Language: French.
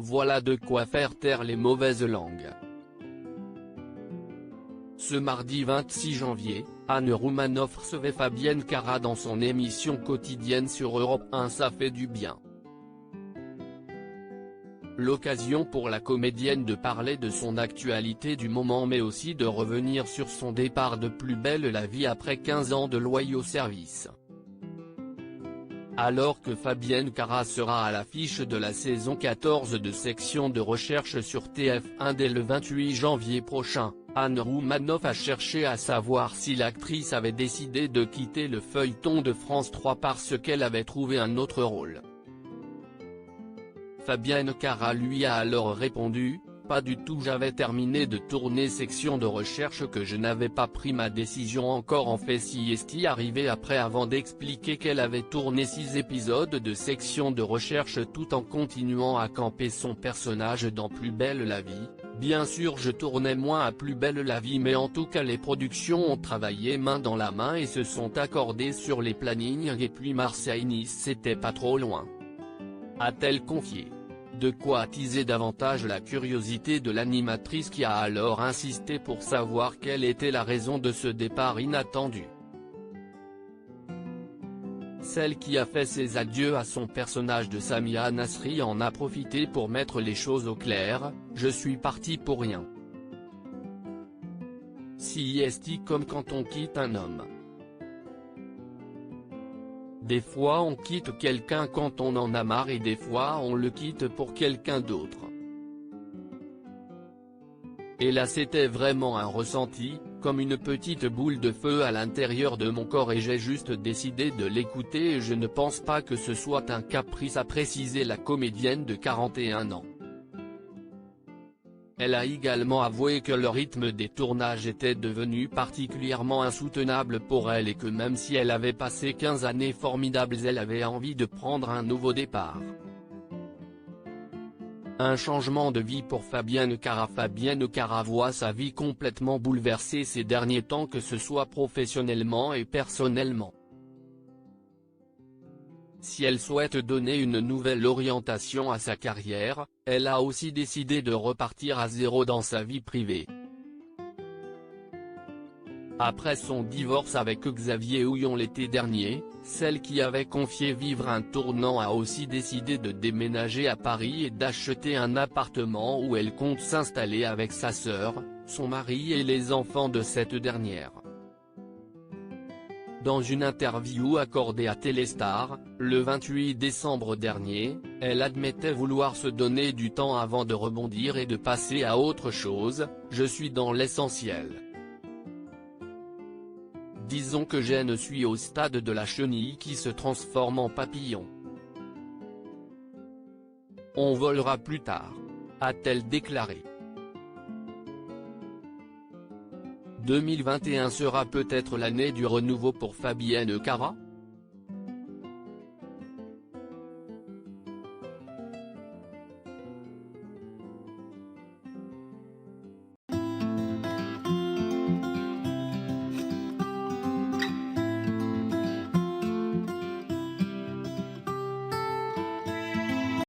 Voilà de quoi faire taire les mauvaises langues. Ce mardi 26 janvier, Anne Roumanoff recevait Fabienne Cara dans son émission quotidienne sur Europe 1 Ça fait du bien. L'occasion pour la comédienne de parler de son actualité du moment mais aussi de revenir sur son départ de Plus belle la vie après 15 ans de loyaux services. Alors que Fabienne Cara sera à l'affiche de la saison 14 de Section de recherche sur TF1 dès le 28 janvier prochain, Anne Roumanoff a cherché à savoir si l'actrice avait décidé de quitter le feuilleton de France 3 parce qu'elle avait trouvé un autre rôle. Fabienne Cara lui a alors répondu: « Pas du tout, j'avais terminé de tourner Section de recherche que je n'avais pas pris ma décision encore en fait si est arrivé après avant d'expliquer qu'elle avait tourné 6 épisodes de Section de recherche tout en continuant à camper son personnage dans Plus belle la vie. Bien sûr je tournais moins à Plus belle la vie mais en tout cas les productions ont travaillé main dans la main et se sont accordées sur les plannings et puis Marseille-Nice c'était pas trop loin », a-t-elle confié. De quoi attiser davantage la curiosité de l'animatrice qui a alors insisté pour savoir quelle était la raison de ce départ inattendu. Celle qui a fait ses adieux à son personnage de Samia Nasri en a profité pour mettre les choses au clair: « Je suis partie pour rien. Si est comme quand on quitte un homme. Des fois on quitte quelqu'un quand on en a marre et des fois on le quitte pour quelqu'un d'autre. Et là c'était vraiment un ressenti, comme une petite boule de feu à l'intérieur de mon corps et j'ai juste décidé de l'écouter et je ne pense pas que ce soit un caprice », a précisé la comédienne de 41 ans. Elle a également avoué que le rythme des tournages était devenu particulièrement insoutenable pour elle et que même si elle avait passé 15 années formidables elle avait envie de prendre un nouveau départ. Un changement de vie pour Fabienne Cara. Fabienne Cara voit sa vie complètement bouleversée ces derniers temps que ce soit professionnellement et personnellement. Si elle souhaite donner une nouvelle orientation à sa carrière, elle a aussi décidé de repartir à zéro dans sa vie privée. Après son divorce avec Xavier Houillon l'été dernier, celle qui avait confié vivre un tournant a aussi décidé de déménager à Paris et d'acheter un appartement où elle compte s'installer avec sa sœur, son mari et les enfants de cette dernière. Dans une interview accordée à Téléstar, le 28 décembre dernier, elle admettait vouloir se donner du temps avant de rebondir et de passer à autre chose: « Je suis dans l'essentiel. Disons que je suis au stade de la chenille qui se transforme en papillon. On volera plus tard », a-t-elle déclaré. 2021 sera peut-être l'année du renouveau pour Fabienne Cara ?